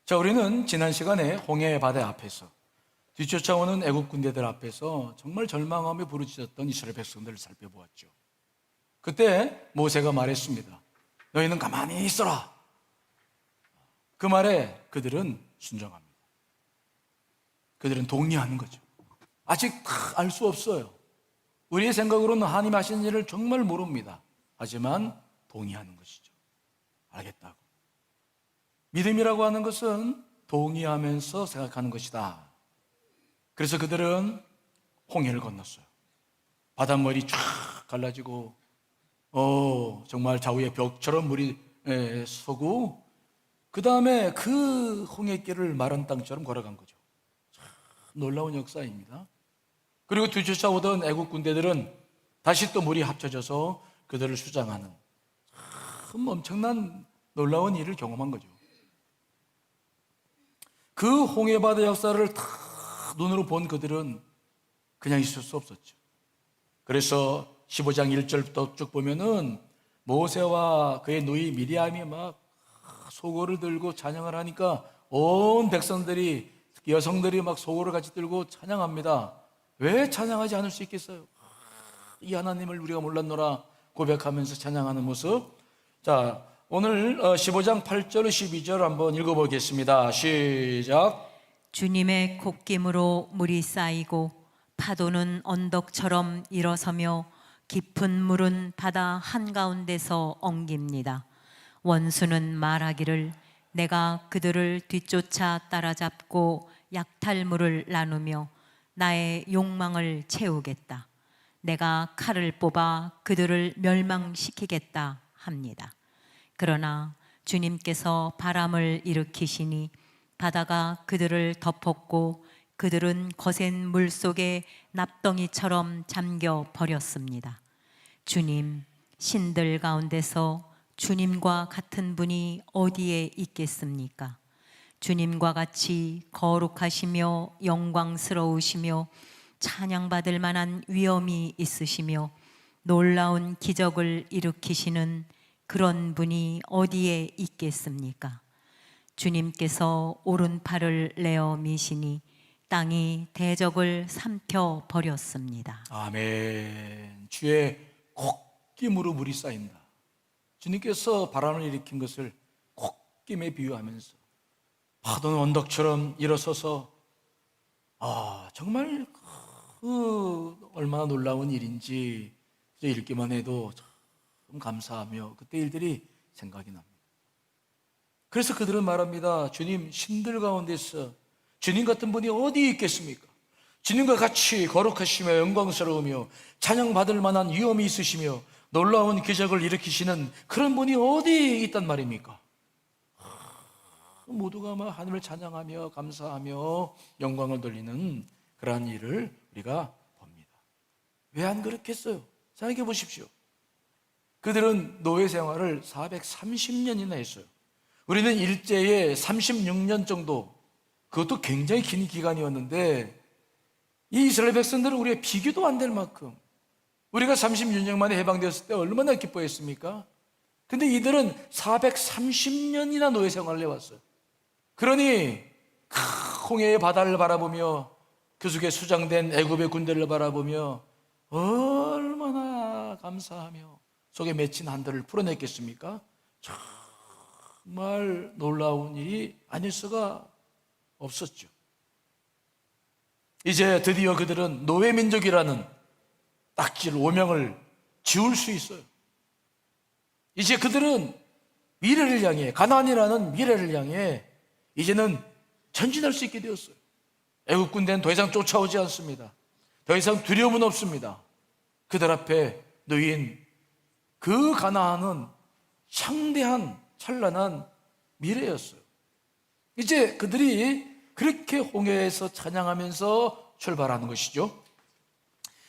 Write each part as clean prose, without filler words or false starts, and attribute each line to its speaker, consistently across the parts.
Speaker 1: 자, 우리는 지난 시간에 홍해 바다 앞에서 뒤쫓아오는 애국 군대들 앞에서 정말 절망하며 부르짖었던 이스라엘 백성들을 살펴보았죠. 그때 모세가 말했습니다. 너희는 가만히 있어라. 그 말에 그들은 순종합니다. 그들은 동의하는 거죠. 아직 알 수 없어요. 우리의 생각으로는 하나님 하시는 일을 정말 모릅니다. 하지만 동의하는 것이죠. 알겠다고. 믿음이라고 하는 것은 동의하면서 생각하는 것이다. 그래서 그들은 홍해를 건넜어요. 바닷물이 쫙 갈라지고 정말 좌우의 벽처럼 물이 서고, 그 다음에 그 홍해길을 마른 땅처럼 걸어간 거죠. 참 놀라운 역사입니다. 그리고 뒤쫓아오던 애국 군대들은 다시 또 물이 합쳐져서 그들을 수장하는 참 엄청난 놀라운 일을 경험한 거죠. 그 홍해바다 역사를 다 눈으로 본 그들은 그냥 있을 수 없었죠. 그래서 15장 1절부터 쭉 보면은 모세와 그의 누이 미리암이 막 소고를 들고 찬양을 하니까 온 백성들이, 여성들이 막 소고를 같이 들고 찬양합니다. 왜 찬양하지 않을 수 있겠어요? 이 하나님을 우리가 몰랐노라 고백하면서 찬양하는 모습. 자, 오늘 15장 8절 12절 한번 읽어보겠습니다. 시작.
Speaker 2: 주님의 콧김으로 물이 쌓이고 파도는 언덕처럼 일어서며 깊은 물은 바다 한가운데서 엉깁니다. 원수는 말하기를 내가 그들을 뒤쫓아 따라잡고 약탈물을 나누며 나의 욕망을 채우겠다. 내가 칼을 뽑아 그들을 멸망시키겠다 합니다. 그러나 주님께서 바람을 일으키시니 바다가 그들을 덮었고 그들은 거센 물 속에 납덩이처럼 잠겨 버렸습니다. 주님, 신들 가운데서 주님과 같은 분이 어디에 있겠습니까? 주님과 같이 거룩하시며 영광스러우시며 찬양받을 만한 위엄이 있으시며 놀라운 기적을 일으키시는 그런 분이 어디에 있겠습니까? 주님께서 오른팔을 내어 미시니 땅이 대적을 삼켜 버렸습니다.
Speaker 1: 아멘. 주의 콧김으로 물이 쌓인다. 주님께서 바람을 일으킨 것을 콧김에 비유하면서 파도는 언덕처럼 일어서서 정말 얼마나 놀라운 일인지 읽기만 해도 참 감사하며 그때 일들이 생각이 납니다. 그래서 그들은 말합니다. 주님, 신들 가운데서 주님 같은 분이 어디 있겠습니까? 주님과 같이 거룩하시며 영광스러우며 찬양받을 만한 위엄이 있으시며 놀라운 기적을 일으키시는 그런 분이 어디 있단 말입니까? 모두가 막 하나님을 찬양하며 감사하며 영광을 돌리는 그러한 일을 우리가 봅니다. 왜 안 그렇겠어요? 생각해 보십시오. 그들은 노예 생활을 430년이나 했어요. 우리는 일제에 36년 정도, 그것도 굉장히 긴 기간이었는데 이 이스라엘 백성들은 우리의 비교도 안 될 만큼, 우리가 36년 만에 해방되었을 때 얼마나 기뻐했습니까? 근데 이들은 430년이나 노예 생활을 해왔어요. 그러니 홍해의 바다를 바라보며 그 속에 수장된 애굽의 군대를 바라보며 얼마나 감사하며 속에 맺힌 한들을 풀어냈겠습니까? 정말 놀라운 일이 아닐 수가 없었죠. 이제 드디어 그들은 노예민족이라는 딱지를, 오명을 지울 수 있어요. 이제 그들은 미래를 향해, 가나안이라는 미래를 향해 이제는 전진할 수 있게 되었어요. 애국 군대는 더 이상 쫓아오지 않습니다. 더 이상 두려움은 없습니다. 그들 앞에 놓인 그 가나안은 창대한 찬란한 미래였어요. 이제 그들이 그렇게 홍해에서 찬양하면서 출발하는 것이죠.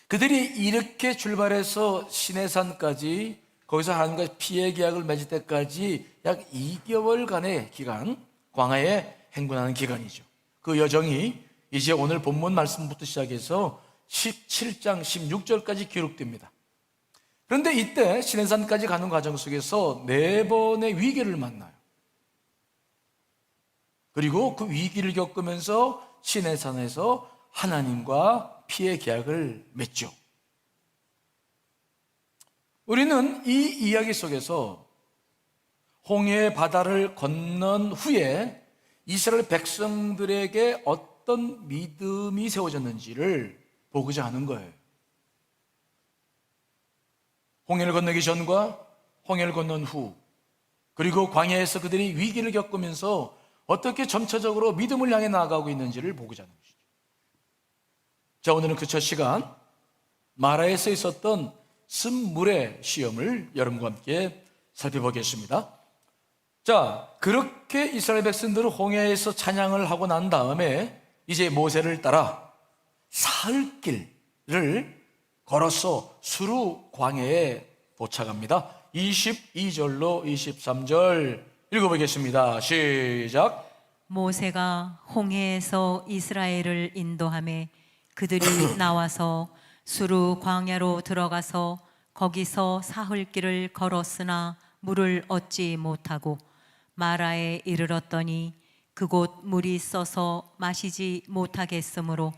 Speaker 1: 그들이 이렇게 출발해서 시내산까지, 거기서 하나님과 피해 계약을 맺을 때까지 약 2개월간의 기간, 광야에 행군하는 기간이죠. 그 여정이 이제 오늘 본문 말씀부터 시작해서 17장 16절까지 기록됩니다. 그런데 이때 시내산까지 가는 과정 속에서 4번의 위기를 만나요. 그리고 그 위기를 겪으면서 시내산에서 하나님과 피의 계약을 맺죠. 우리는 이 이야기 속에서 홍해 바다를 건넌 후에 이스라엘 백성들에게 어떤 믿음이 세워졌는지를 보고자 하는 거예요. 홍해를 건너기 전과 홍해를 건넌 후, 그리고 광야에서 그들이 위기를 겪으면서 어떻게 점차적으로 믿음을 향해 나아가고 있는지를 보고자 하는 것이죠. 자, 오늘은 그 첫 시간 마라에서 있었던 쓴물의 시험을 여러분과 함께 살펴보겠습니다. 자, 그렇게 이스라엘 백성들은 홍해에서 찬양을 하고 난 다음에 이제 모세를 따라 사흘길을 걸어서 수루 광야에 도착합니다. 22절로 23절 읽어보겠습니다. 시작.
Speaker 2: 모세가 홍해에서 이스라엘을 인도하매 그들이 나와서 수루 광야로 들어가서 거기서 사흘길을 걸었으나 물을 얻지 못하고 마라에 이르렀더니 그곳 물이 써서 마시지 못하겠으므로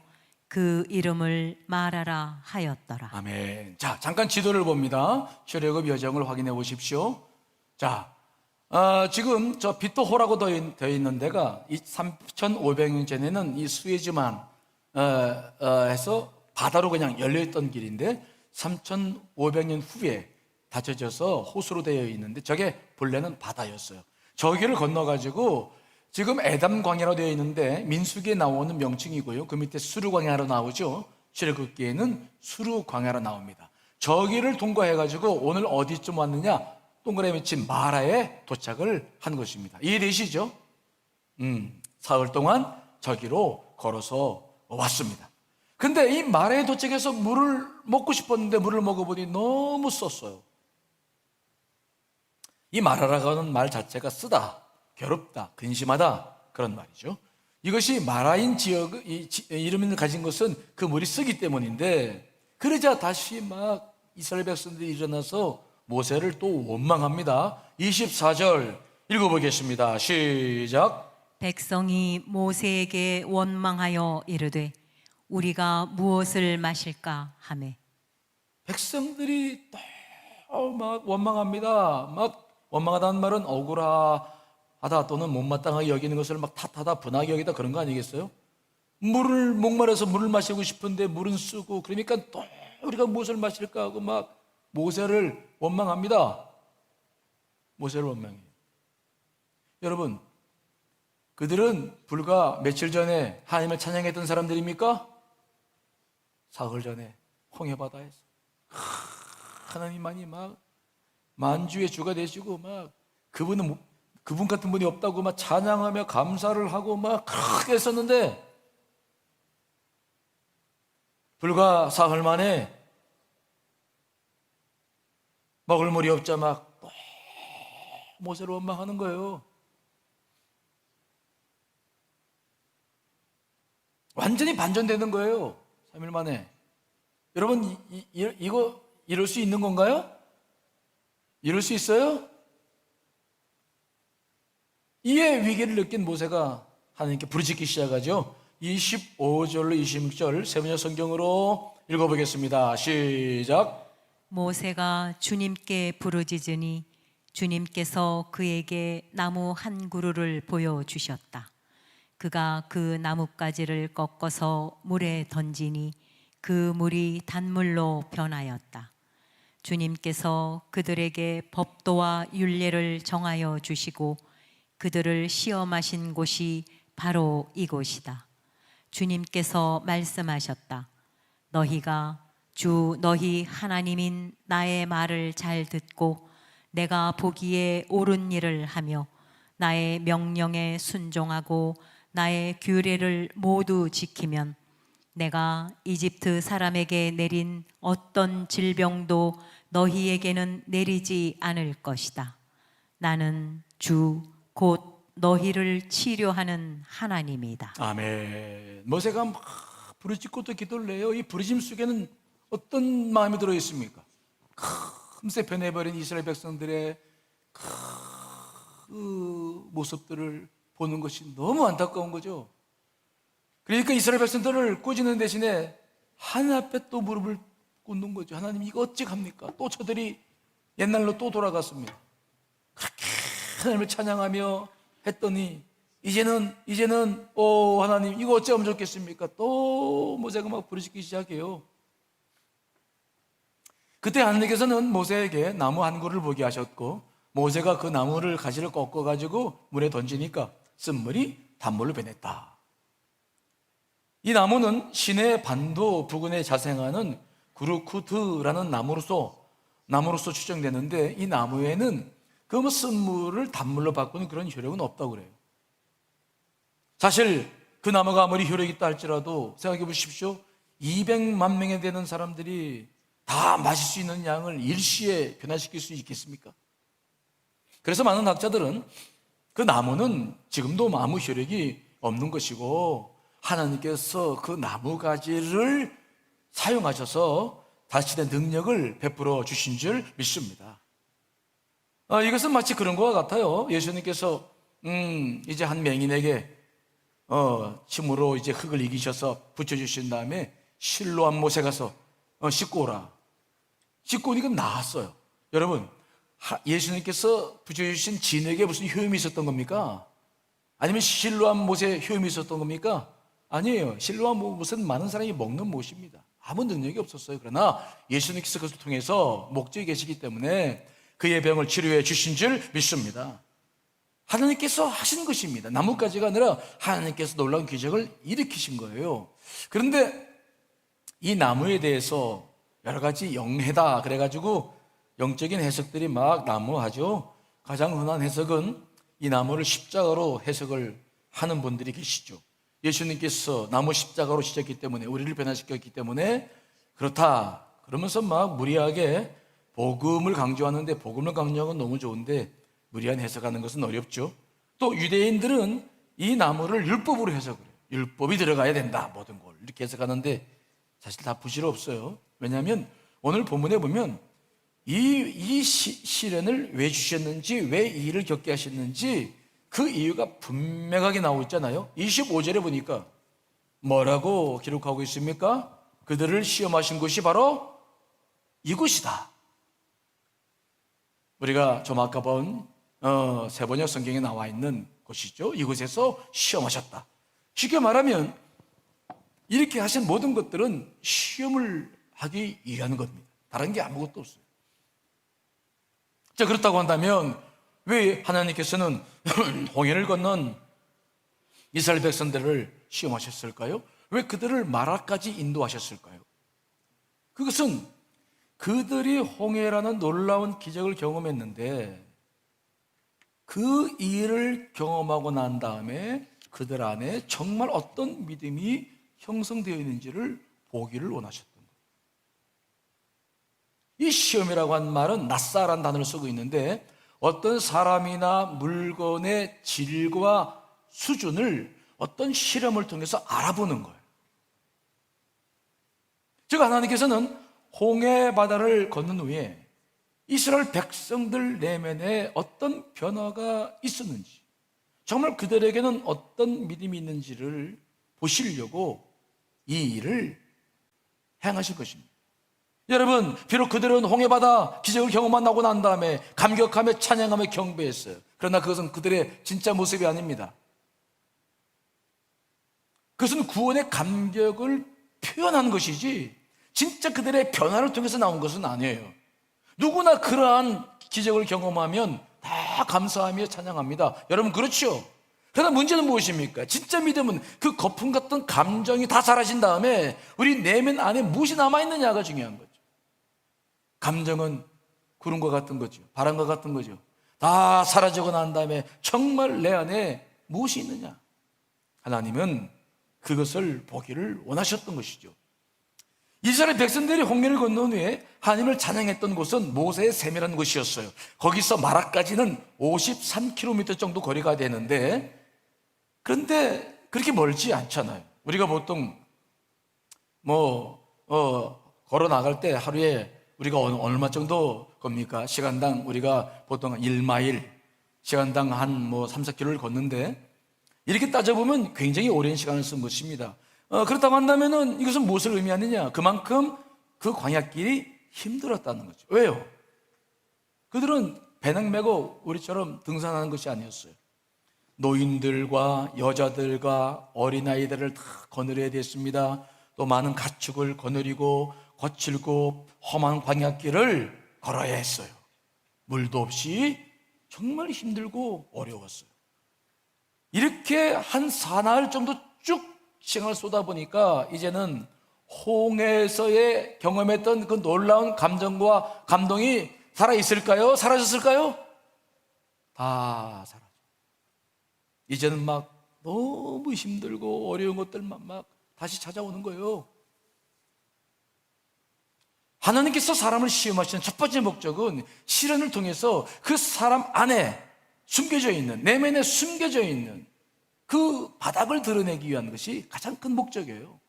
Speaker 2: 그 이름을 마라라 하였더라.
Speaker 1: 아멘. 자, 잠깐 지도를 봅니다. 출애굽 여정을 확인해 보십시오. 자, 지금 저 비토호라고 되어 있는 데가 이 3,500년 전에는 이 수에즈만 해서 바다로 그냥 열려있던 길인데 3,500년 후에 닫혀져서 호수로 되어 있는데 저게 본래는 바다였어요. 저기를 건너가지고 지금 에담 광야로 되어 있는데 민수기에 나오는 명칭이고요. 그 밑에 수르 광야로 나오죠. 출애굽기에는 수르 광야로 나옵니다. 저기를 통과해가지고 오늘 어디쯤 왔느냐? 동그라미 친 마라에 도착을 한 것입니다. 이해되시죠? 사흘 동안 저기로 걸어서 왔습니다. 근데 이 마라에 도착해서 물을 먹고 싶었는데 물을 먹어보니 너무 썼어요. 이 마라라고 하는 말 자체가 쓰다, 괴롭다, 근심하다 그런 말이죠. 이것이 마라인 지역 이름을 가진 것은 그 물이 쓰기 때문인데, 그러자 다시 막 이스라엘 백성들이 일어나서 모세를 또 원망합니다. 24절 읽어보겠습니다. 시작.
Speaker 2: 백성이 모세에게 원망하여 이르되 우리가 무엇을 마실까 하매
Speaker 1: 백성들이 또 막 원망합니다. 막 원망하다는 말은 억울하다 또는 못마땅하게 여기는 것을 막 탓하다, 분하게 여기다 그런 거 아니겠어요? 물을 목마르서 물을 마시고 싶은데 물은 쓰고, 그러니까 또 우리가 무엇을 마실까 하고 막 모세를 원망합니다. 모세를 원망해요. 여러분, 그들은 불과 며칠 전에 하나님을 찬양했던 사람들입니까? 사흘 전에 홍해바다에서 하나님만이 막 만주의 주가 되시고 막 그분 같은 분이 없다고 막 찬양하며 감사를 하고 막 크게 했었는데, 불과 사흘 만에 먹을 물이 없자 막 모세를 원망하는 거예요. 완전히 반전되는 거예요. 3일 만에. 여러분, 이거 이럴 수 있는 건가요? 이럴 수 있어요? 이에 위기를 느낀 모세가 하나님께 부르짖기 시작하죠. 25절로 26절 세 번역 성경으로 읽어보겠습니다. 시작.
Speaker 2: 모세가 주님께 부르짖으니 주님께서 그에게 나무 한 그루를 보여주셨다. 그가 그 나뭇가지를 꺾어서 물에 던지니 그 물이 단물로 변하였다. 주님께서 그들에게 법도와 율례를 정하여 주시고 그들을 시험하신 곳이 바로 이곳이다. 주님께서 말씀하셨다. 너희가 주 너희 하나님인 나의 말을 잘 듣고 내가 보기에 옳은 일을 하며 나의 명령에 순종하고 나의 규례를 모두 지키면 내가 이집트 사람에게 내린 어떤 질병도 너희에게는 내리지 않을 것이다. 나는 주 곧 너희를 치료하는 하나님이다.
Speaker 1: 아멘. 모세가 막 부르짖고 또 기도를 해요. 이 부르짖음 속에는 어떤 마음이 들어 있습니까? 금세 변해버린 이스라엘 백성들의 그 모습들을 보는 것이 너무 안타까운 거죠. 그러니까 이스라엘 백성들을 꾸짖는 대신에 하나님 앞에 또 무릎을 꿇는 거죠. 하나님, 이거 어찌합니까? 또 저들이 옛날로 또 돌아갔습니다. 그렇게 하나님을 찬양하며 했더니 이제는 하나님, 이거 어찌하면 좋겠습니까? 또 모세가 막 부르짖기 시작해요. 그때 하나님께서는 모세에게 나무 한 그루를 보게 하셨고, 모세가 그 나무를 가지를 꺾어가지고 물에 던지니까 쓴물이 단물로 변했다. 이 나무는 시내 반도 부근에 자생하는 구르쿠드라는 나무로서 추정되는데, 이 나무에는 그 쓴물을 단물로 바꾸는 그런 효력은 없다고 그래요. 사실 그 나무가 아무리 효력이 있다 할지라도 생각해 보십시오. 200만 명에 되는 사람들이 다 마실 수 있는 양을 일시에 변화시킬 수 있겠습니까? 그래서 많은 학자들은 그 나무는 지금도 아무 효력이 없는 것이고, 하나님께서 그 나무 가지를 사용하셔서 다시의 능력을 베풀어 주신 줄 믿습니다. 이것은 마치 그런 것과 같아요. 예수님께서 이제 한 맹인에게 침으로 이제 흙을 이기셔서 붙여주신 다음에 실로암 못에 가서 씻고 오라. 씻고 오니까 나았어요. 여러분, 예수님께서 붙여주신 진에게 무슨 효임이 있었던 겁니까? 아니면 실로암 못에 효임이 있었던 겁니까? 아니에요. 실로암 못은 많은 사람이 먹는 못입니다. 아무 능력이 없었어요. 그러나 예수님께서 그것을 통해서 목적이 계시기 때문에 그의 병을 치료해 주신 줄 믿습니다. 하나님께서 하신 것입니다. 나뭇가지가 아니라 하나님께서 놀라운 기적을 일으키신 거예요. 그런데 이 나무에 대해서 여러 가지 영해다 그래가지고 영적인 해석들이 막 난무하죠. 가장 흔한 해석은 이 나무를 십자가로 해석을 하는 분들이 계시죠. 예수님께서 나무 십자가로 지셨기 때문에, 우리를 변화시켰기 때문에 그렇다 그러면서 막 무리하게 복음을 강조하는데, 복음을 강조하는 건 너무 좋은데 무리한 해석하는 것은 어렵죠. 또 유대인들은 이 나무를 율법으로 해석을 해요. 율법이 들어가야 된다, 모든 걸 이렇게 해석하는데 사실 다 부질없어요. 왜냐하면 오늘 본문에 보면 이 시련을 왜 주셨는지, 왜 이 일을 겪게 하셨는지 그 이유가 분명하게 나오고 있잖아요. 25절에 보니까 뭐라고 기록하고 있습니까? 그들을 시험하신 곳이 바로 이곳이다. 우리가 좀 아까 본 세번역 성경에 나와 있는 곳이죠. 이곳에서 시험하셨다. 쉽게 말하면 이렇게 하신 모든 것들은 시험을 하기 위한 겁니다. 다른 게 아무것도 없어요. 자, 그렇다고 한다면 왜 하나님께서는 홍해를 건넌 이스라엘 백성들을 시험하셨을까요? 왜 그들을 마라까지 인도하셨을까요? 그것은 그들이 홍해라는 놀라운 기적을 경험했는데, 그 일을 경험하고 난 다음에 그들 안에 정말 어떤 믿음이 형성되어 있는지를 보기를 원하셨던 거예요. 이 시험이라고 한 말은 낯사라는 단어를 쓰고 있는데, 어떤 사람이나 물건의 질과 수준을 어떤 실험을 통해서 알아보는 거예요. 즉 하나님께서는 홍해 바다를 건넌 후에 이스라엘 백성들 내면에 어떤 변화가 있었는지, 정말 그들에게는 어떤 믿음이 있는지를 보시려고 이 일을 행하실 것입니다. 여러분, 비록 그들은 홍해바다 기적을 경험하고 난 다음에 감격하며 찬양하며 경배했어요. 그러나 그것은 그들의 진짜 모습이 아닙니다. 그것은 구원의 감격을 표현한 것이지 진짜 그들의 변화를 통해서 나온 것은 아니에요. 누구나 그러한 기적을 경험하면 다 감사하며 찬양합니다. 여러분, 그렇죠? 그러나 문제는 무엇입니까? 진짜 믿음은 그 거품 같은 감정이 다 사라진 다음에 우리 내면 안에 무엇이 남아있느냐가 중요한 거죠. 감정은 구름과 같은 거죠. 바람과 같은 거죠. 다 사라지고 난 다음에 정말 내 안에 무엇이 있느냐? 하나님은 그것을 보기를 원하셨던 것이죠. 이스라엘 백성들이 홍해를 건넌 후에 하나님을 찬양했던 곳은 모세의 샘이라는 곳이었어요. 거기서 마라까지는 53km 정도 거리가 되는데, 그런데 그렇게 멀지 않잖아요. 우리가 보통 걸어 나갈 때 하루에 우리가 얼마 정도 겁니까? 시간당 우리가 보통 1마일, 시간당 한 3, 4km를 걷는데, 이렇게 따져보면 굉장히 오랜 시간을 쓴 것입니다. 그렇다고 한다면은 이것은 무엇을 의미하느냐? 그만큼 그 광야길이 힘들었다는 거죠. 왜요? 그들은 배낭 메고 우리처럼 등산하는 것이 아니었어요. 노인들과 여자들과 어린아이들을 다 거느려야 됐습니다. 또 많은 가축을 거느리고 거칠고 험한 광야길을 걸어야 했어요. 물도 없이 정말 힘들고 어려웠어요. 이렇게 한 사나흘 정도 쭉 시간을 쏟아보니까 이제는 홍해에서의 경험했던 그 놀라운 감정과 감동이 살아있을까요? 사라졌을까요? 다 사라져. 이제는 막 너무 힘들고 어려운 것들만 막 다시 찾아오는 거예요. 하나님께서 사람을 시험하시는 첫 번째 목적은 시련을 통해서 그 사람 안에 숨겨져 있는, 내면에 숨겨져 있는 그 바닥을 드러내기 위한 것이 가장 큰 목적이에요.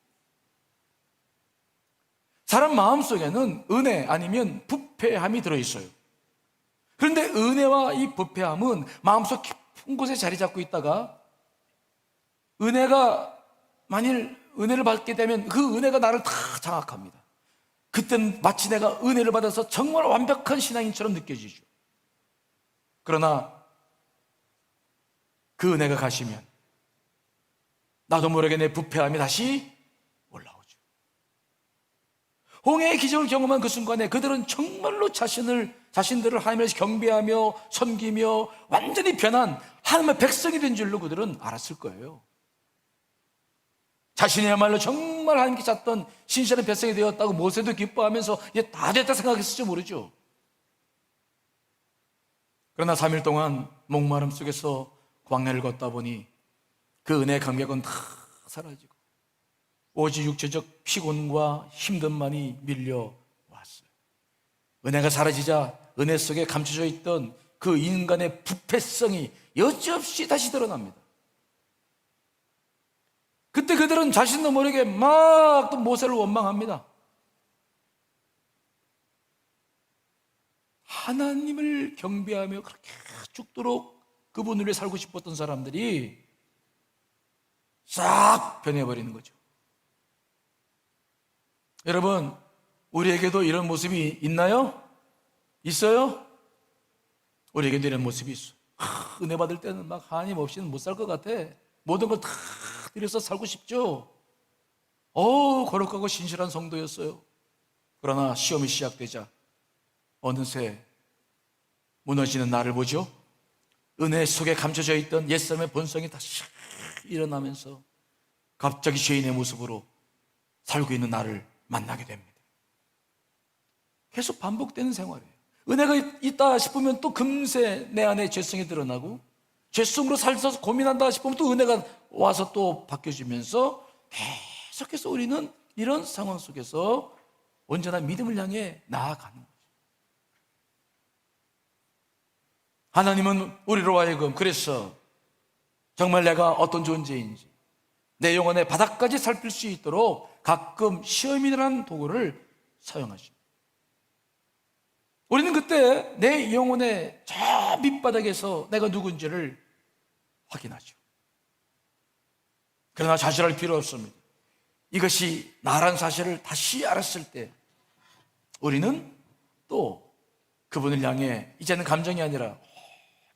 Speaker 1: 사람 마음속에는 은혜 아니면 부패함이 들어있어요. 그런데 은혜와 이 부패함은 마음속 깊은 곳에 자리 잡고 있다가 은혜가 만일 은혜를 받게 되면 그 은혜가 나를 다 장악합니다. 그땐 마치 내가 은혜를 받아서 정말 완벽한 신앙인처럼 느껴지죠. 그러나 그 은혜가 가시면 나도 모르게 내 부패함이 다시 올라오죠. 홍해의 기적을 경험한 그 순간에 그들은 정말로 자신들을 하나님을 경배하며 섬기며 완전히 변한 하나님의 백성이 된 줄로 그들은 알았을 거예요. 자신이야말로 정말 하나님께 찾던 신실한 백성이 되었다고 모세도 기뻐하면서 이제 다 됐다 생각했을지 모르죠. 그러나 3일 동안 목마름 속에서 광야를 걷다 보니 그 은혜의 감격은 다 사라지고 오직 육체적 피곤과 힘듦만이 밀려왔어요. 은혜가 사라지자 은혜 속에 감춰져 있던 그 인간의 부패성이 여지없이 다시 드러납니다. 그때 그들은 자신도 모르게 막 또 모세를 원망합니다. 하나님을 경배하며 그렇게 죽도록 그분을 위해 살고 싶었던 사람들이 싹 변해버리는 거죠. 여러분, 우리에게도 이런 모습이 있나요? 있어요? 우리에게도 이런 모습이 있어. 은혜 받을 때는 막 하나님 없이는 못 살 것 같아. 모든 걸 다 드려서 살고 싶죠. 거룩하고 신실한 성도였어요. 그러나 시험이 시작되자 어느새 무너지는 나를 보죠. 은혜 속에 감춰져 있던 옛사람의 본성이 다시 일어나면서 갑자기 죄인의 모습으로 살고 있는 나를 만나게 됩니다. 계속 반복되는 생활이에요. 은혜가 있다 싶으면 또 금세 내 안에 죄성이 드러나고 죄성으로 살면서 고민한다 싶으면 또 은혜가 와서 또 바뀌어지면서 계속해서 우리는 이런 상황 속에서 언제나 믿음을 향해 나아가는 거죠. 하나님은 우리로 하여금 그래서 정말 내가 어떤 존재인지 내 영혼의 바닥까지 살필 수 있도록 가끔 시험이라는 도구를 사용하십니다. 우리는 그때 내 영혼의 저 밑바닥에서 내가 누군지를 확인하죠. 그러나 자신할 필요 없습니다. 이것이 나란 사실을 다시 알았을 때 우리는 또 그분을 향해 이제는 감정이 아니라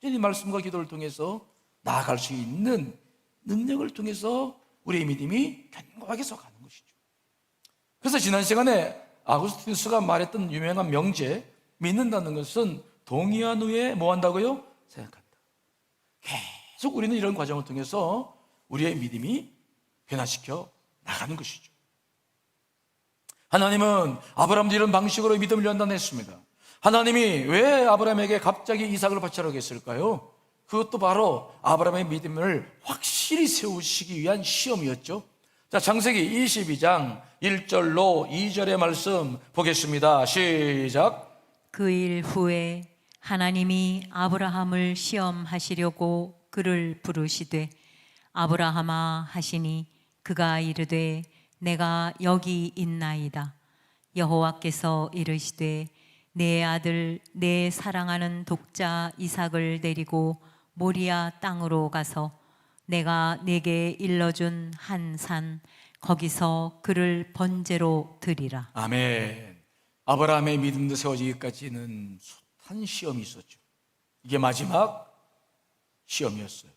Speaker 1: 이 말씀과 기도를 통해서 나아갈 수 있는 능력을 통해서 우리의 믿음이 견고하게 서가는 것이죠. 그래서 지난 시간에 아구스티누스가 말했던 유명한 명제, 믿는다는 것은 동의한 후에 뭐 한다고요? 생각한다. 계속 우리는 이런 과정을 통해서 우리의 믿음이 변화시켜 나가는 것이죠. 하나님은 아브라함도 이런 방식으로 믿음을 연단했습니다. 하나님이 왜 아브라함에게 갑자기 이삭을 바치라고 했을까요? 그것도 바로 아브라함의 믿음을 확실히 세우시기 위한 시험이었죠. 자, 창세기 22장 1절로 2절의 말씀 보겠습니다. 시작.
Speaker 2: 그 일 후에 하나님이 아브라함을 시험하시려고 그를 부르시되 아브라함아 하시니 그가 이르되 내가 여기 있나이다. 여호와께서 이르시되 내 아들 내 사랑하는 독자 이삭을 데리고 모리아 땅으로 가서 내가 내게 일러준 한 산 거기서 그를 번제로 드리라.
Speaker 1: 아멘. 아브라함의 믿음도 세워지기까지는 숱한 시험이 있었죠. 이게 마지막 시험이었어요.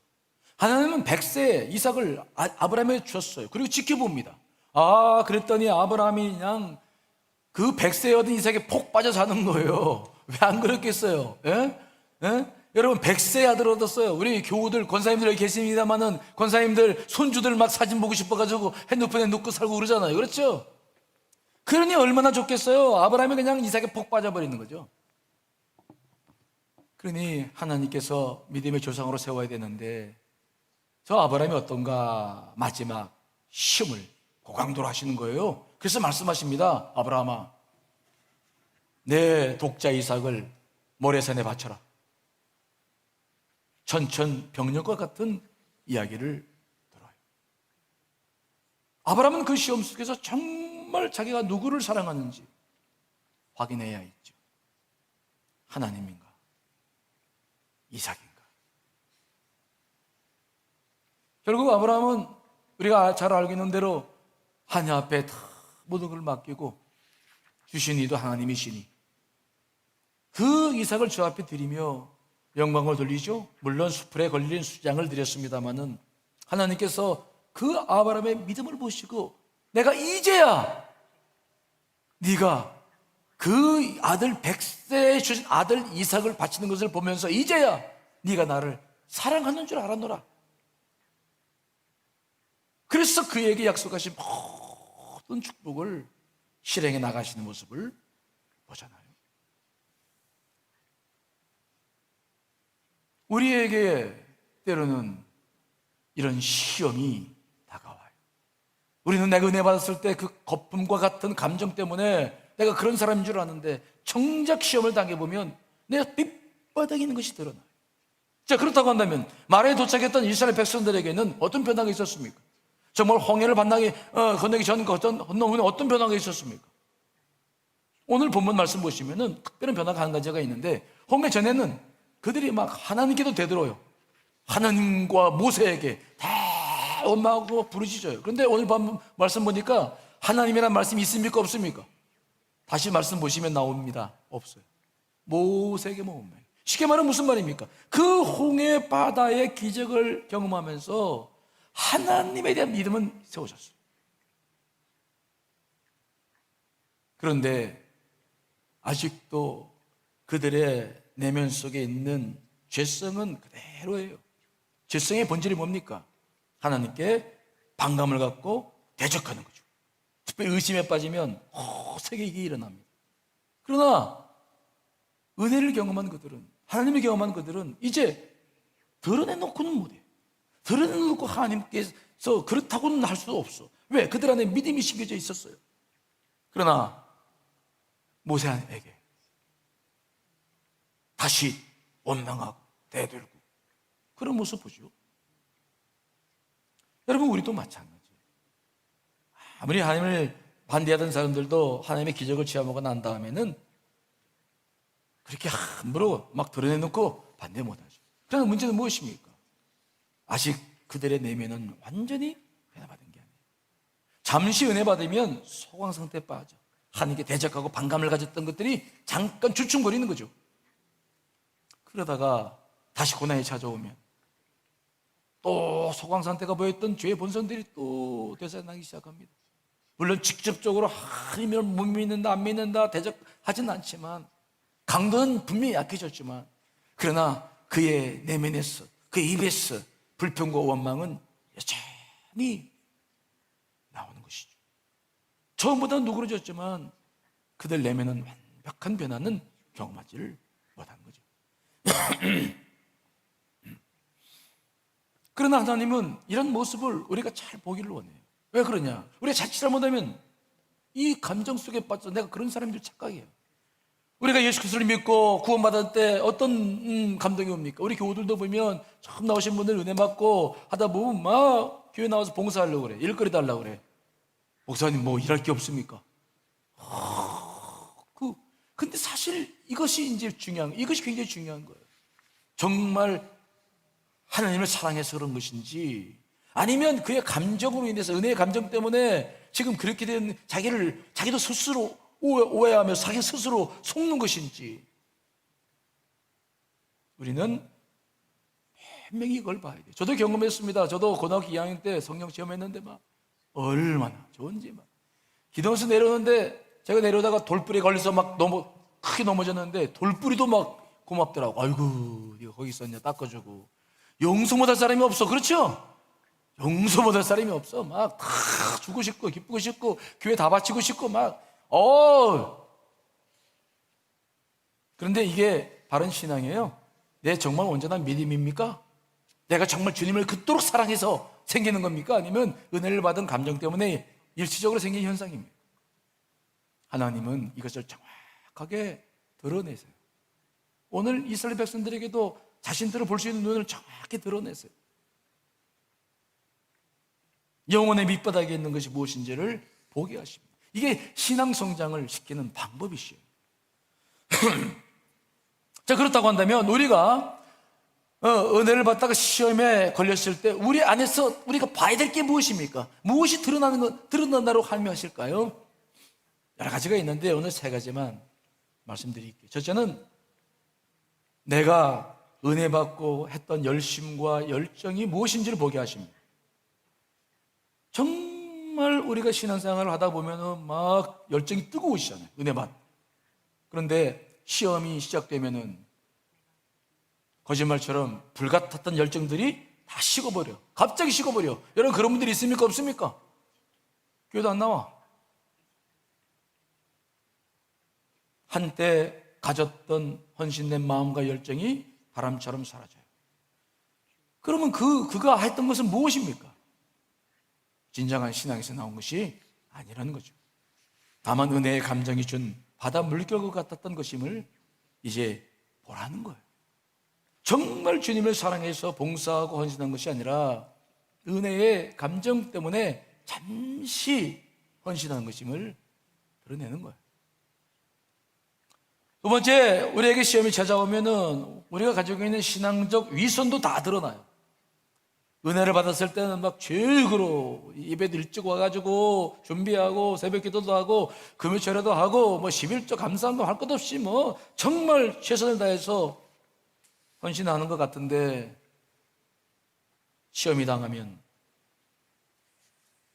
Speaker 1: 하나님은 100세 이삭을 아브라함에게 주셨어요. 그리고 지켜봅니다. 그랬더니 아브라함이 그냥 그 100세에 얻은 이삭에 폭 빠져 사는 거예요. 왜 안 그랬겠어요? 예? 예? 여러분 100세 아들 얻었어요. 우리 교우들 권사님들 여기 계십니다만은 권사님들 손주들 막 사진 보고 싶어가지고 핸드폰에 넣고 살고 그러잖아요. 그렇죠? 그러니 얼마나 좋겠어요. 아브라함이 그냥 이삭에 폭 빠져버리는 거죠. 그러니 하나님께서 믿음의 조상으로 세워야 되는데 저 아브라함이 어떤가 마지막 시험을 고강도로 하시는 거예요. 그래서 말씀하십니다. 아브라함아, 내 독자 이삭을 모래산에 바쳐라. 천천병력과 같은 이야기를 들어요. 아브라함은 그 시험 속에서 정말 자기가 누구를 사랑하는지 확인해야 했죠. 하나님인가 이삭인가. 결국 아브라함은 우리가 잘 알고 있는 대로 하나님 앞에 다 모든 걸 맡기고 주신 이도 하나님이시니 그 이삭을 주 앞에 드리며 영광을 돌리죠. 물론 수풀에 걸린 수장을 드렸습니다마는 하나님께서 그 아브라함의 믿음을 보시고 내가 이제야 네가 그 아들 100세에 주신 아들 이삭을 바치는 것을 보면서 이제야 네가 나를 사랑하는 줄 알았노라. 그래서 그에게 약속하신 모든 축복을 실행해 나가시는 모습을 보잖아요. 우리에게 때로는 이런 시험이 다가와요. 우리는 내가 은혜 받았을 때 그 거품과 같은 감정 때문에 내가 그런 사람인 줄 아는데 정작 시험을 당해보면 내가 밑바닥이는 것이 드러나요. 자, 그렇다고 한다면 마라에 도착했던 이스라엘 백성들에게는 어떤 변화가 있었습니까? 정말 홍해를 건너기 전 건너면 어떤 변화가 있었습니까? 오늘 본문 말씀 보시면은 특별한 변화가 한 가지가 있는데 홍해 전에는 그들이 막 하나님께도 되들어요. 하나님과 모세에게 다 원망하고 부르짖어요. 그런데 오늘 말씀 보니까 하나님이란 말씀이 있습니까? 없습니까? 다시 말씀 보시면 나옵니다. 없어요. 모세에게만 원망해요. 쉽게 말하면 무슨 말입니까? 그 홍해 바다의 기적을 경험하면서 하나님에 대한 믿음은 세워졌어요. 그런데 아직도 그들의 내면 속에 있는 죄성은 그대로예요. 죄성의 본질이 뭡니까? 하나님께 반감을 갖고 대적하는 거죠. 특별히 의심에 빠지면 세게 이게 일어납니다. 그러나 은혜를 경험한 그들은, 하나님을 경험한 그들은 이제 드러내놓고는 못해요. 드러내놓고 하나님께서 그렇다고는 할 수도 없어. 왜? 그들 안에 믿음이 심겨져 있었어요. 그러나 모세에게 다시 원망하고 대들고 그런 모습 보죠. 여러분, 우리도 마찬가지예요. 아무리 하나님을 반대하던 사람들도 하나님의 기적을 체험하고 난 다음에는 그렇게 함부로 막 드러내놓고 반대 못하죠. 그러나 문제는 무엇입니까? 아직 그들의 내면은 완전히 은혜 받은 게 아니에요. 잠시 은혜 받으면 소강 상태에 빠져 하나님께 대적하고 반감을 가졌던 것들이 잠깐 주춤거리는 거죠. 그러다가 다시 고난이 찾아오면 또 소강 상태가 보였던 죄의 본성들이 또 되살아나기 시작합니다. 물론 직접적으로 하나님을 못 믿는다, 안 믿는다 대적하진 않지만 강도는 분명히 약해졌지만 그러나 그의 내면에서, 그의 입에서 불평과 원망은 여전히 나오는 것이죠. 처음보다는 누그러졌지만 그들 내면은 완벽한 변화는 경험하지를 못한 거죠. 그러나 하나님은 이런 모습을 우리가 잘 보기를 원해요. 왜 그러냐? 우리가 자칫 잘못하면 이 감정 속에 빠져 내가 그런 사람들 착각해요. 우리가 예수 그리스도를 믿고 구원받을 때 어떤 감동이 옵니까? 우리 교우들도 보면 처음 나오신 분들 은혜 받고 하다 보면 막 교회 나와서 봉사하려고 그래. 일거리 달라고 그래. 목사님 뭐 일할 게 없습니까? 근데 사실 이것이 굉장히 중요한 거예요. 정말 하나님을 사랑해서 그런 것인지, 아니면 그의 감정으로 인해서, 은혜의 감정 때문에 지금 그렇게 된 자기도 스스로 오해하며 자기 스스로 속는 것인지, 우리는 분명히 이걸 봐야 돼요. 저도 경험했습니다. 저도 고등학교 2학년 때 성령 시험했는데 막 얼마나 좋은지, 막 기도원에서 내려오는데 제가 내려오다가 돌뿌리에 걸려서 막 크게 넘어졌는데 돌뿌리도 막 고맙더라고. 아이고, 네가 거기 있었냐, 닦아주고. 용서 못할 사람이 없어. 그렇죠? 용서 못할 사람이 없어. 막 다 주고 싶고 기쁘고 싶고 교회 다 바치고 싶고 막 그런데 이게 바른 신앙이에요. 내 정말 온전한 믿음입니까? 내가 정말 주님을 그토록 사랑해서 생기는 겁니까? 아니면 은혜를 받은 감정 때문에 일시적으로 생긴 현상입니까? 하나님은 이것을 정확하게 드러내세요. 오늘 이스라엘 백성들에게도 자신들을 볼 수 있는 눈을 정확히 드러내세요. 영혼의 밑바닥에 있는 것이 무엇인지를 보게 하십니다. 이게 신앙 성장을 시키는 방법이시에요. 자, 그렇다고 한다면 우리가 은혜를 받다가 시험에 걸렸을 때 우리 안에서 우리가 봐야 될 게 무엇입니까? 무엇이 드러난다고 할매하실까요? 여러 가지가 있는데 오늘 세 가지만 말씀드릴게요. 첫째는 내가 은혜 받고 했던 열심과 열정이 무엇인지를 보게 하십니다. 정말 우리가 신앙생활을 하다 보면은 막 열정이 뜨거우시잖아요. 은혜만. 그런데 시험이 시작되면은 거짓말처럼 불같았던 열정들이 다 식어버려. 갑자기 식어버려. 여러분 그런 분들이 있습니까? 없습니까? 교회도 안 나와. 한때 가졌던 헌신된 마음과 열정이 바람처럼 사라져요. 그러면 그가 했던 것은 무엇입니까? 진정한 신앙에서 나온 것이 아니라는 거죠. 다만 은혜의 감정이 준 바다 물결과 같았던 것임을 이제 보라는 거예요. 정말 주님을 사랑해서 봉사하고 헌신한 것이 아니라 은혜의 감정 때문에 잠시 헌신한 것임을 드러내는 거예요. 두 번째, 우리에게 시험이 찾아오면은 우리가 가지고 있는 신앙적 위선도 다 드러나요. 은혜를 받았을 때는 막 최고로 예배도 일찍 와가지고 준비하고 새벽 기도도 하고 금요 철회도 하고 뭐 11조 감사함도 할 것 없이 뭐 정말 최선을 다해서 헌신하는 것 같은데 시험이 당하면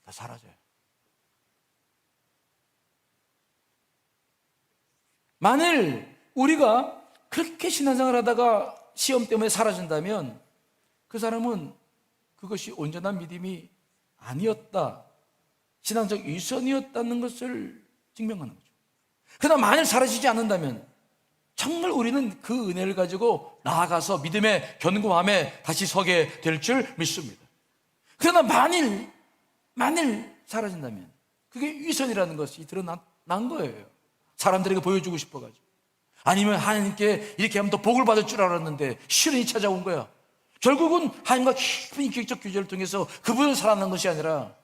Speaker 1: 다 사라져요. 만일 우리가 그렇게 신앙생활 하다가 시험 때문에 사라진다면 그 사람은 그것이 온전한 믿음이 아니었다, 신앙적 위선이었다는 것을 증명하는 거죠. 그러나 만일 사라지지 않는다면 정말 우리는 그 은혜를 가지고 나아가서 믿음의 견고함에 다시 서게 될 줄 믿습니다. 그러나 만일 사라진다면 그게 위선이라는 것이 드러난 거예요. 사람들에게 보여주고 싶어가지고. 아니면 하나님께 이렇게 하면 더 복을 받을 줄 알았는데 시련이 찾아온 거야. 결국은 하나님과 깊은 인격적 교제를 통해서 그분을 사랑하는 것이 아니라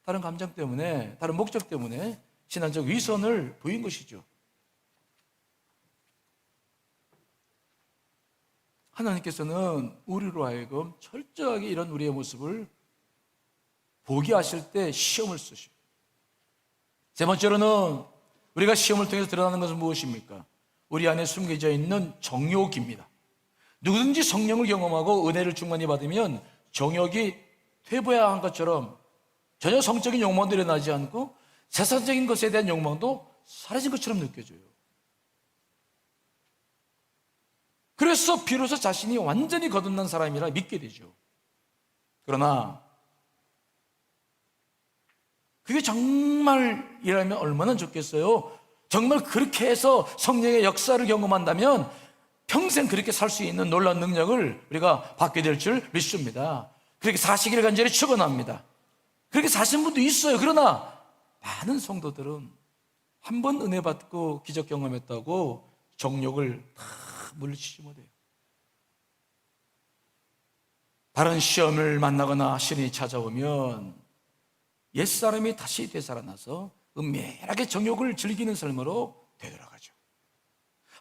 Speaker 1: 다른 감정 때문에, 다른 목적 때문에 신앙적 위선을 보인 것이죠. 하나님께서는 우리로 하여금 철저하게 이런 우리의 모습을 보게 하실 때 시험을 쓰시고, 세 번째로는 우리가 시험을 통해서 드러나는 것은 무엇입니까? 우리 안에 숨겨져 있는 정욕입니다. 누구든지 성령을 경험하고 은혜를 충만히 받으면 정욕이 퇴보해야 한 것처럼 전혀 성적인 욕망도 일어나지 않고 세상적인 것에 대한 욕망도 사라진 것처럼 느껴져요. 그래서 비로소 자신이 완전히 거듭난 사람이라 믿게 되죠. 그러나 그게 정말이라면 얼마나 좋겠어요. 정말 그렇게 해서 성령의 역사를 경험한다면 평생 그렇게 살 수 있는 놀라운 능력을 우리가 받게 될 줄 믿습니다. 그렇게 사시기를 간절히 축원합니다. 그렇게 사신 분도 있어요. 그러나 많은 성도들은 한 번 은혜 받고 기적 경험했다고 정욕을 다 물리치지 못해요. 다른 시험을 만나거나 시련이 찾아오면 옛사람이 다시 되살아나서 은밀하게 정욕을 즐기는 삶으로 되돌아가죠.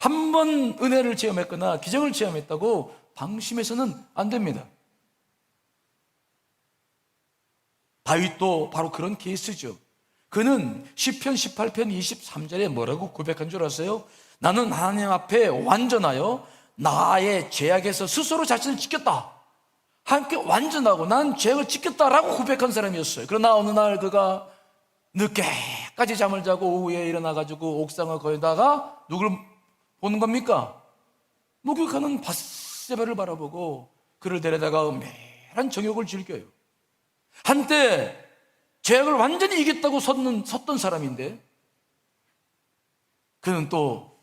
Speaker 1: 한 번 은혜를 체험했거나 기적을 체험했다고 방심해서는 안 됩니다. 다윗도 바로 그런 케이스죠. 그는 시편 18편 23절에 뭐라고 고백한 줄 아세요? 나는 하나님 앞에 완전하여 나의 죄악에서 스스로 자신을 지켰다. 함께 완전하고 난 죄악을 지켰다라고 고백한 사람이었어요. 그러나 어느 날 그가 늦게까지 잠을 자고 오후에 일어나가지고 옥상을 거기다가 누구를 보는 겁니까? 목욕하는 밧세바를 바라보고 그를 데려다가 은밀한 정욕을 즐겨요. 한때 죄악을 완전히 이겼다고 섰던 사람인데 그는 또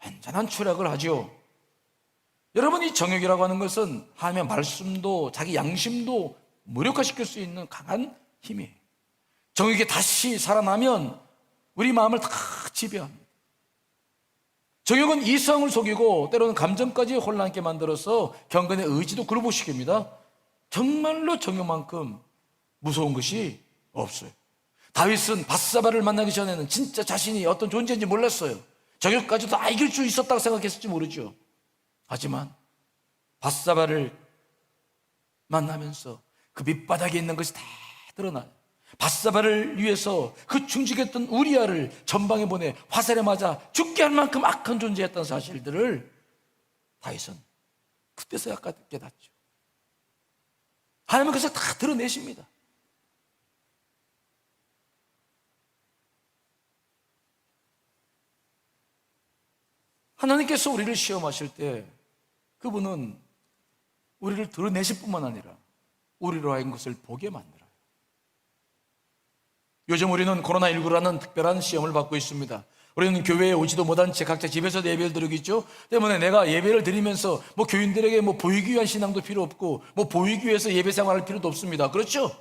Speaker 1: 완전한 추락을 하죠. 여러분, 이 정욕이라고 하는 것은 하나님의 말씀도 자기 양심도 무력화시킬 수 있는 강한 힘이에요. 정욕이 다시 살아나면 우리 마음을 다 지배합니다. 정욕은 이성을 속이고 때로는 감정까지 혼란하게 만들어서 경건의 의지도 굴복시킵니다. 정말로 정욕만큼 무서운 것이 없어요. 다윗은 밧세바를 만나기 전에는 진짜 자신이 어떤 존재인지 몰랐어요. 정욕까지도 다 이길 수 있었다고 생각했을지 모르죠. 하지만 밧세바를 만나면서 그 밑바닥에 있는 것이 다 드러나요. 밧세바를 위해서 그 충직했던 우리아를 전방에 보내 화살에 맞아 죽게 할 만큼 악한 존재였다는 사실들을 다윗은 그때서야 깨닫죠. 하나님은 그래서 다 드러내십니다. 하나님께서 우리를 시험하실 때 그분은 우리를 드러내실 뿐만 아니라 우리로 하여금 것을 보게 만들어요. 요즘 우리는 코로나19라는 특별한 시험을 받고 있습니다. 우리는 교회에 오지도 못한 채 각자 집에서 예배를 드리고 있죠. 때문에 내가 예배를 드리면서 교인들에게 보이기 위한 신앙도 필요 없고 보이기 위해서 예배 생활할 필요도 없습니다. 그렇죠?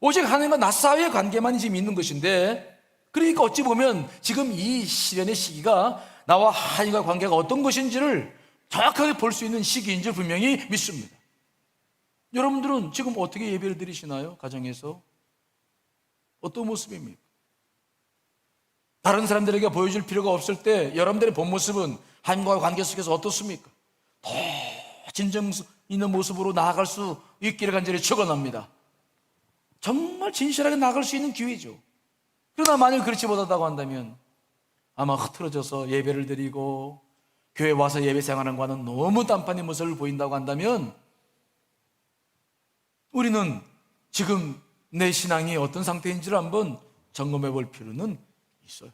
Speaker 1: 오직 하나님과 나 사이의 관계만 지금 있는 것인데, 그러니까 어찌 보면 지금 이 시련의 시기가 나와 하나님과 관계가 어떤 것인지를 정확하게 볼 수 있는 시기인 줄 분명히 믿습니다. 여러분들은 지금 어떻게 예배를 드리시나요? 가정에서 어떤 모습입니까? 다른 사람들에게 보여줄 필요가 없을 때 여러분들의 본 모습은 하나님과의 관계 속에서 어떻습니까? 더 진정 있는 모습으로 나아갈 수 있기를 간절히 축원합니다. 정말 진실하게 나아갈 수 있는 기회죠. 그러나 만일 그렇지 못하다고 한다면 아마 흐트러져서 예배를 드리고 교회 와서 예배 생활하는 것과는 너무 딴판의 모습을 보인다고 한다면 우리는 지금 내 신앙이 어떤 상태인지를 한번 점검해 볼 필요는 있어요.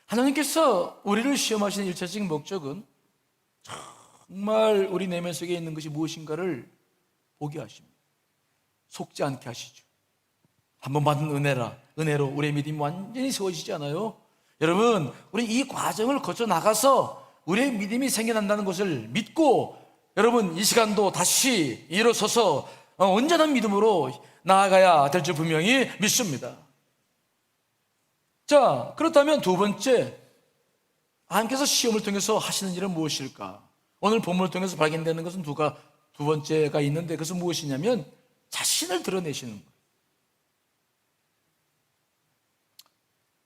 Speaker 1: 하나님께서 우리를 시험하시는 일차적인 목적은 정말 우리 내면 속에 있는 것이 무엇인가를 보게 하십니다. 속지 않게 하시죠. 한번 받은 은혜로 우리의 믿음이 완전히 세워지지 않아요? 여러분, 우리 이 과정을 거쳐 나가서 우리의 믿음이 생겨난다는 것을 믿고 여러분 이 시간도 다시 일어서서 온전한 믿음으로 나아가야 될 줄 분명히 믿습니다. 자, 그렇다면 두 번째, 하나님께서 시험을 통해서 하시는 일은 무엇일까? 오늘 본문을 통해서 발견되는 것은 두 번째가 있는데 그것은 무엇이냐면 자신을 드러내시는 거예요.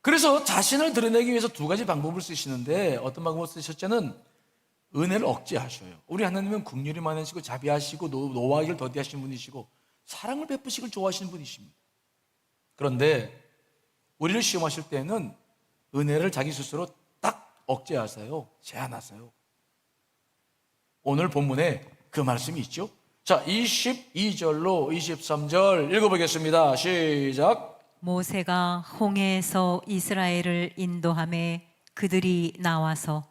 Speaker 1: 그래서 자신을 드러내기 위해서 두 가지 방법을 쓰시는데 어떤 방법을 쓰시죠? 첫째는 은혜를 억제하셔요. 우리 하나님은 긍휼이 많으시고 자비하시고 노하기를 더디하시는 분이시고 사랑을 베푸시길 좋아하시는 분이십니다. 그런데 우리를 시험하실 때는 은혜를 자기 스스로 딱 억제하세요. 제한하세요. 오늘 본문에 그 말씀이 있죠. 자, 22절로 23절 읽어보겠습니다. 시작.
Speaker 2: 모세가 홍해에서 이스라엘을 인도하매 그들이 나와서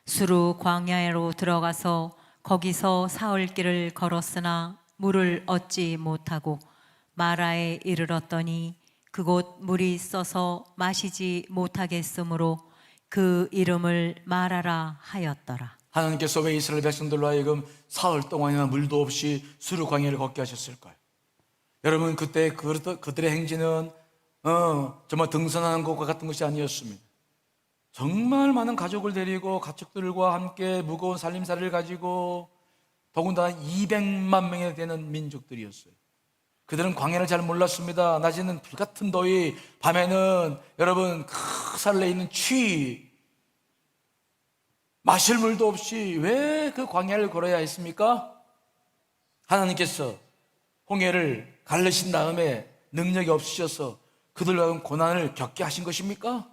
Speaker 2: 수르 광야로 들어가서 거기서 사흘 길을 걸었으나 물을 얻지 못하고 마라에 이르렀더니 그곳 물이 써서 마시지 못하겠으므로 그 이름을 마라라 하였더라.
Speaker 1: 하나님께서 왜 이스라엘 백성들로 하여금 사흘 동안이나 물도 없이 수르 광야를 걷게 하셨을까요? 여러분, 그때 그들의 행진은 정말 등산하는 것과 같은 것이 아니었습니다. 정말 많은 가족을 데리고 가축들과 함께 무거운 살림살이를 가지고 더군다나 200만 명에 되는 민족들이었어요. 그들은 광야를 잘 몰랐습니다. 낮에는 불같은 더위, 밤에는 여러분 그 산에 있는 추위, 마실 물도 없이 왜 그 광야를 걸어야 했습니까? 하나님께서 홍해를 가르신 다음에 능력이 없으셔서 그들과 고난을 겪게 하신 것입니까?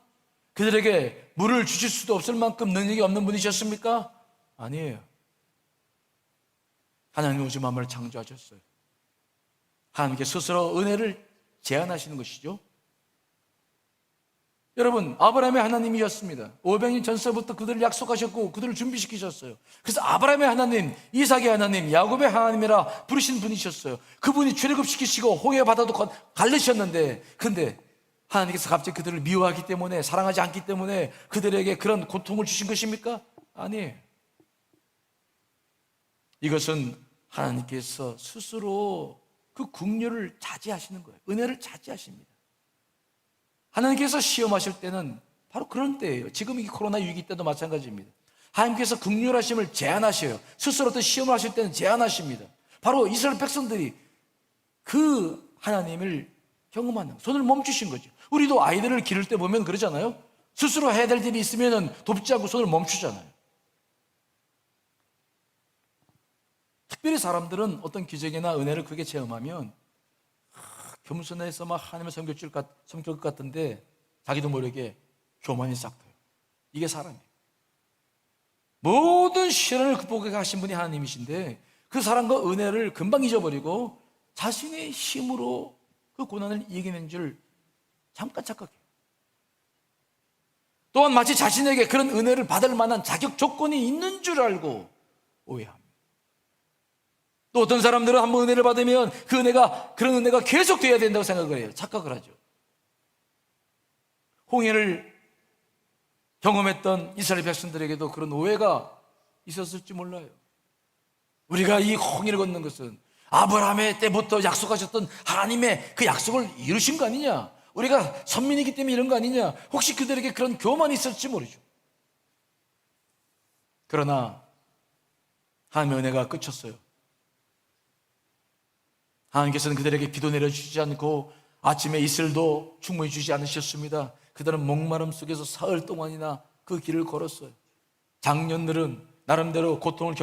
Speaker 1: 그들에게 물을 주실 수도 없을 만큼 능력이 없는 분이셨습니까? 아니에요. 하나님이 오직 만물을 창조하셨어요. 하나님께 스스로 은혜를 제한하시는 것이죠. 여러분, 아브라함의 하나님이셨습니다. 500년 전서부터 그들을 약속하셨고 그들을 준비시키셨어요. 그래서 아브라함의 하나님, 이삭의 하나님, 야곱의 하나님이라 부르신 분이셨어요. 그분이 출애굽시키시고 홍해 바다도 갈르셨는데, 근데 하나님께서 갑자기 그들을 미워하기 때문에, 사랑하지 않기 때문에 그들에게 그런 고통을 주신 것입니까? 아니에요. 이것은 하나님께서 스스로 그 긍휼을 자제하시는 거예요. 은혜를 자제하십니다. 하나님께서 시험하실 때는 바로 그런 때예요. 지금 이 코로나 위기 때도 마찬가지입니다. 하나님께서 긍휼하심을 제한하셔요. 스스로 또 시험을 하실 때는 제한하십니다. 바로 이스라엘 백성들이 그 하나님을 경험하는, 손을 멈추신 거죠. 우리도 아이들을 기를 때 보면 그러잖아요. 스스로 해야 될 일이 있으면 돕지 않고 손을 멈추잖아요. 특별히 사람들은 어떤 기적이나 은혜를 크게 체험하면 겸손해서 막 하나님을 섬길 것 같은데 자기도 모르게 교만이 싹트요. 이게 사람이에요. 모든 시련을 극복하게 하신 분이 하나님이신데 그 사랑과 은혜를 금방 잊어버리고 자신의 힘으로 그 고난을 이기는 줄 잠깐 착각해요. 또한 마치 자신에게 그런 은혜를 받을 만한 자격 조건이 있는 줄 알고 오해합니다. 또 어떤 사람들은 한번 은혜를 받으면 그런 은혜가 계속돼야 된다고 생각을 해요. 착각을 하죠. 홍해를 경험했던 이스라엘 백성들에게도 그런 오해가 있었을지 몰라요. 우리가 이 홍해를 걷는 것은 아브라함의 때부터 약속하셨던 하나님의 그 약속을 이루신 거 아니냐? 우리가 선민이기 때문에 이런 거 아니냐? 혹시 그들에게 그런 교만이 있었을지 모르죠. 그러나 하나님의 은혜가 끝쳤어요. 하나님께서는 그들에게 비도 내려주지 않고 아침에 이슬도 충분히 주지 않으셨습니다. 그들은 목마름 속에서 사흘 동안이나 그 길을 걸었어요. 장년들은 나름대로 고통을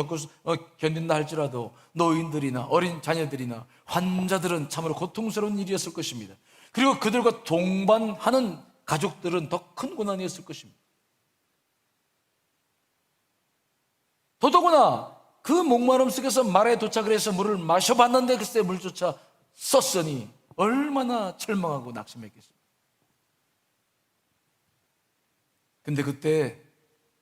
Speaker 1: 견딘다 할지라도 노인들이나 어린 자녀들이나 환자들은 참으로 고통스러운 일이었을 것입니다. 그리고 그들과 동반하는 가족들은 더 큰 고난이었을 것입니다. 더더구나 그 목마름 속에서 말에 도착을 해서 물을 마셔봤는데 글쎄 물조차 썼으니 얼마나 절망하고 낙심했겠습니까? 근데 그때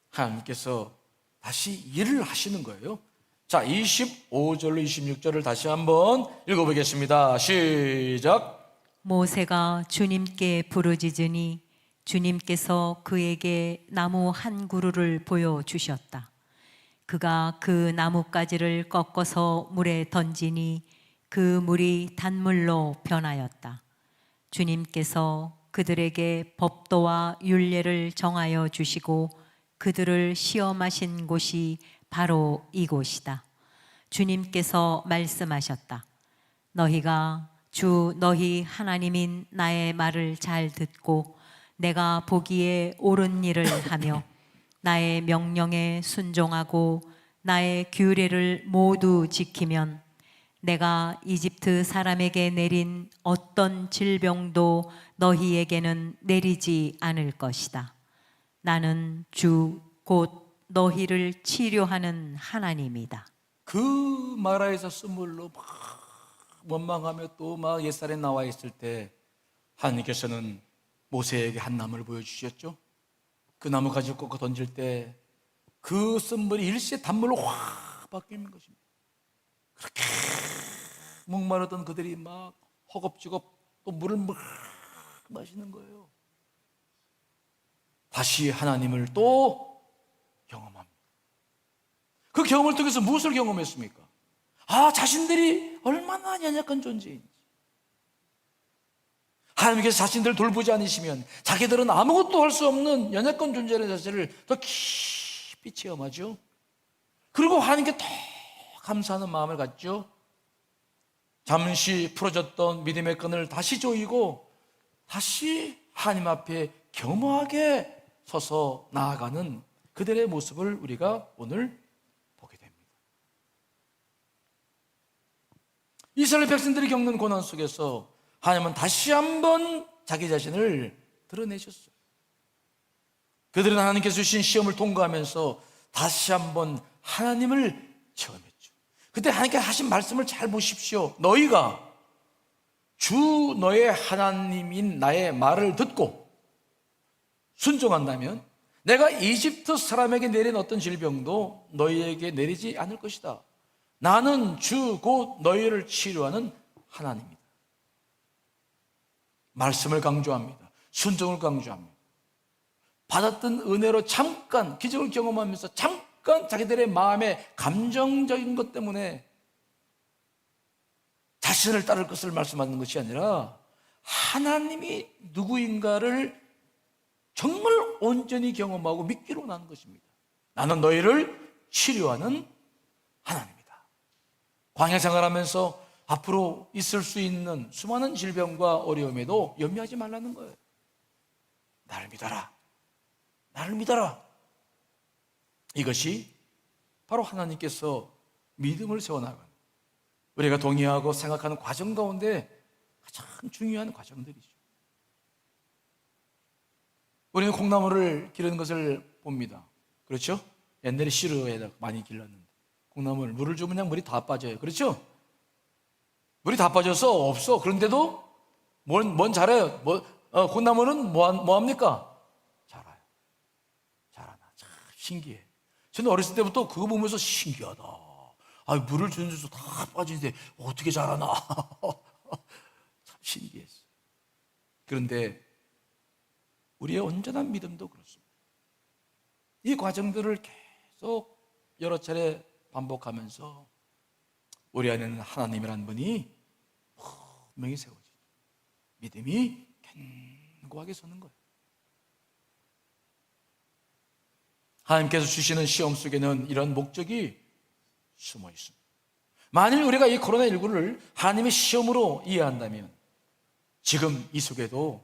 Speaker 1: 하나님께서 다시 일을 하시는 거예요. 자, 25절로 26절을 다시 한번 읽어보겠습니다. 시작.
Speaker 2: 모세가 주님께 부르짖으니 주님께서 그에게 나무 한 그루를 보여주셨다. 그가 그 나뭇가지를 꺾어서 물에 던지니 그 물이 단물로 변하였다. 주님께서 그들에게 법도와 율례를 정하여 주시고 그들을 시험하신 곳이 바로 이곳이다. 주님께서 말씀하셨다. 너희가 주 너희 하나님인 나의 말을 잘 듣고 내가 보기에 옳은 일을 하며 나의 명령에 순종하고 나의 규례를 모두 지키면 내가 이집트 사람에게 내린 어떤 질병도 너희에게는 내리지 않을 것이다. 나는 주 곧 너희를 치료하는 하나님이다.
Speaker 1: 그 마라에서 쓴물로 막 원망하며 또 막 옛살에 나와 있을 때 하나님께서는 모세에게 한 나무를 보여주셨죠. 그 나무 가지고 꺾어 던질 때 그 쓴물이 일시에 단물로 확 바뀌는 것입니다. 그렇게 목마르던 그들이 막 허겁지겁 또 물을 막 마시는 거예요. 다시 하나님을 또 경험합니다. 그 경험을 통해서 무엇을 경험했습니까? 자신들이 얼마나 연약한 존재인지. 하나님께서 자신들을 돌보지 않으시면 자기들은 아무것도 할 수 없는 연약한 존재라는 자체를 더 깊이 체험하죠. 그리고 하나님께 더 감사하는 마음을 갖죠. 잠시 풀어졌던 믿음의 끈을 다시 조이고 다시 하나님 앞에 겸허하게 서서 나아가는 그들의 모습을 우리가 오늘 보게 됩니다. 이스라엘 백성들이 겪는 고난 속에서 하나님은 다시 한번 자기 자신을 드러내셨어요. 그들은 하나님께서 주신 시험을 통과하면서 다시 한번 하나님을 체험했죠. 그때 하나님께서 하신 말씀을 잘 보십시오. 너희가 주 너의 하나님인 나의 말을 듣고 순종한다면 내가 이집트 사람에게 내린 어떤 질병도 너희에게 내리지 않을 것이다. 나는 주 곧 너희를 치료하는 하나님이다. 말씀을 강조합니다. 순종을 강조합니다. 받았던 은혜로 잠깐 기적을 경험하면서 잠깐 자기들의 마음의 감정적인 것 때문에 자신을 따를 것을 말씀하는 것이 아니라 하나님이 누구인가를 정말 온전히 경험하고 믿기로 나는 것입니다. 나는 너희를 치료하는 하나님이다. 광야 생활하면서 앞으로 있을 수 있는 수많은 질병과 어려움에도 염려하지 말라는 거예요. 나를 믿어라. 나를 믿어라. 이것이 바로 하나님께서 믿음을 세워나가는, 우리가 동의하고 생각하는 과정 가운데 가장 중요한 과정들이죠. 우리는 콩나물을 기르는 것을 봅니다. 그렇죠? 옛날에 시루에다 많이 길렀는데 콩나물 물을 주면 그냥 물이 다 빠져요. 그렇죠? 물이 다 빠져서 없어. 그런데도 뭔 자라요? 콩나물은 뭐합니까? 자라나. 참 신기해. 저는 어렸을 때부터 그거 보면서 신기하다. 물을 주는 데서 다 빠지는데 어떻게 자라나. 참 신기했어요. 그런데 우리의 온전한 믿음도 그렇습니다. 이 과정들을 계속 여러 차례 반복하면서 우리 안에는 하나님이라는 분이 분명히 세워지죠. 믿음이 견고하게 서는 거예요. 하나님께서 주시는 시험 속에는 이런 목적이 숨어 있습니다. 만일 우리가 이 코로나19를 하나님의 시험으로 이해한다면 지금 이 속에도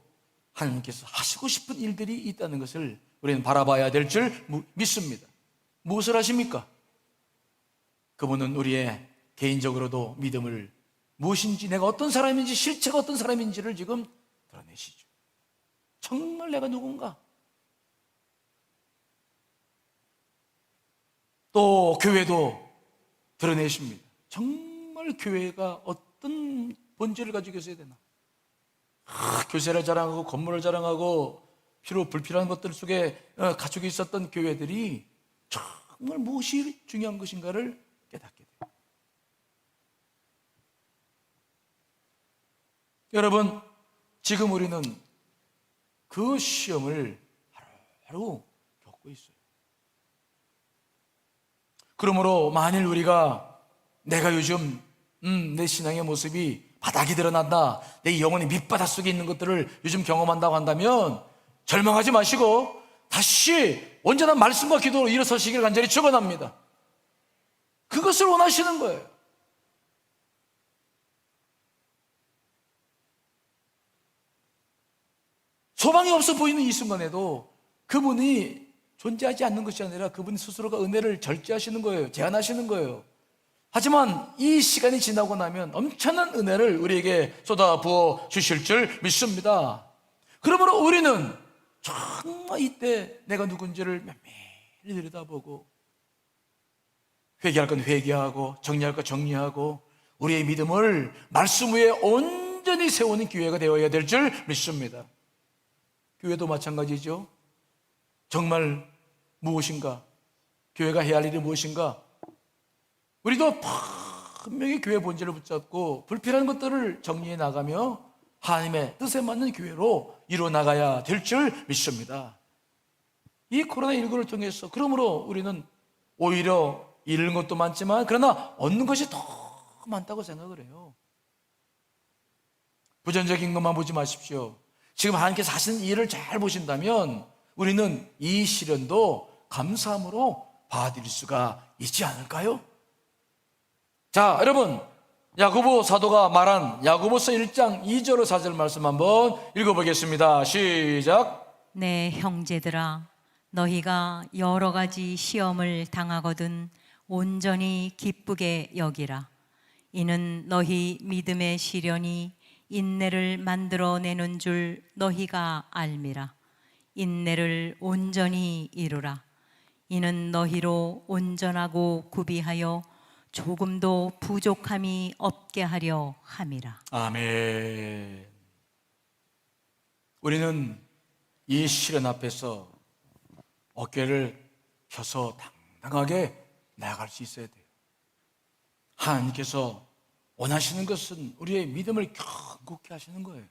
Speaker 1: 하나님께서 하시고 싶은 일들이 있다는 것을 우리는 바라봐야 될 줄 믿습니다. 무엇을 하십니까? 그분은 우리의 개인적으로도 믿음을 무엇인지, 내가 어떤 사람인지, 실체가 어떤 사람인지를 지금 드러내시죠. 정말 내가 누군가? 또 교회도 드러내십니다. 정말 교회가 어떤 본질을 가지고 있어야 되나? 교세를 자랑하고 건물을 자랑하고 불필요한 것들 속에 가지고 있었던 교회들이 정말 무엇이 중요한 것인가를 깨닫게 돼요. 여러분, 지금 우리는 그 시험을 하루하루 겪고 있어요. 그러므로 만일 우리가 내가 요즘 내 신앙의 모습이 바닥이 드러난다, 내 영혼의 밑바닥 속에 있는 것들을 요즘 경험한다고 한다면 절망하지 마시고 다시 온전한 말씀과 기도로 일어서시기를 간절히 축원합니다. 그것을 원하시는 거예요. 소망이 없어 보이는 이 순간에도 그분이 존재하지 않는 것이 아니라 그분 스스로가 은혜를 절제하시는 거예요. 제한하시는 거예요. 하지만 이 시간이 지나고 나면 엄청난 은혜를 우리에게 쏟아 부어 주실 줄 믿습니다. 그러므로 우리는 정말 이때 내가 누군지를 면밀히 들여다보고 회개할 건 회개하고 정리할 건 정리하고 우리의 믿음을 말씀 위에 온전히 세우는 기회가 되어야 될 줄 믿습니다. 교회도 마찬가지죠. 정말 무엇인가? 교회가 해야 할 일이 무엇인가? 우리도 분명히 교회 본질을 붙잡고 불필요한 것들을 정리해 나가며 하나님의 뜻에 맞는 교회로 이루어 나가야 될 줄 믿습니다. 이 코로나19를 통해서 그러므로 우리는 오히려 잃는 것도 많지만 그러나 얻는 것이 더 많다고 생각을 해요. 부정적인 것만 보지 마십시오. 지금 하나님께서 하시는 일을 잘 보신다면 우리는 이 시련도 감사함으로 받아들일 수가 있지 않을까요? 자, 여러분, 야고보 사도가 말한 야고보서 1장 2절 4절 말씀 한번 읽어보겠습니다. 시작.
Speaker 2: 네, 형제들아, 너희가 여러 가지 시험을 당하거든 온전히 기쁘게 여기라. 이는 너희 믿음의 시련이 인내를 만들어내는 줄 너희가 알미라. 인내를 온전히 이루라. 이는 너희로 온전하고 구비하여 조금도 부족함이 없게 하려 함이라.
Speaker 1: 아멘. 우리는 이 시련 앞에서 어깨를 펴서 당당하게 나아갈 수 있어야 돼요. 하나님께서 원하시는 것은 우리의 믿음을 견고케 하시는 거예요.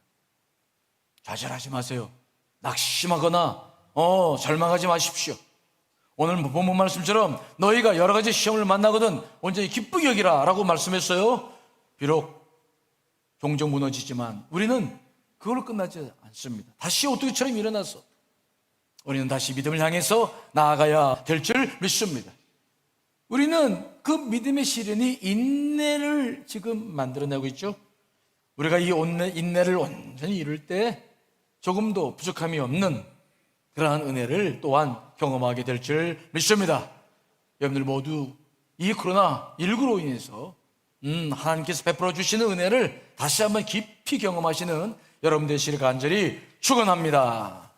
Speaker 1: 좌절하지 마세요. 낙심하거나 절망하지 마십시오. 오늘 본문 말씀처럼 너희가 여러 가지 시험을 만나거든 온전히 기쁘게 여기라 라고 말씀했어요. 비록 종종 무너지지만 우리는 그걸로 끝나지 않습니다. 다시 오뚜기처럼 일어나서 우리는 다시 믿음을 향해서 나아가야 될 줄 믿습니다. 우리는 그 믿음의 시련이 인내를 지금 만들어내고 있죠. 우리가 이 인내를 온전히 이룰 때 조금도 부족함이 없는 그러한 은혜를 또한 경험하게 될 줄 믿습니다. 여러분들 모두 이 코로나19로 인해서 하나님께서 베풀어 주시는 은혜를 다시 한번 깊이 경험하시는 여러분 되시길 간절히 축원합니다.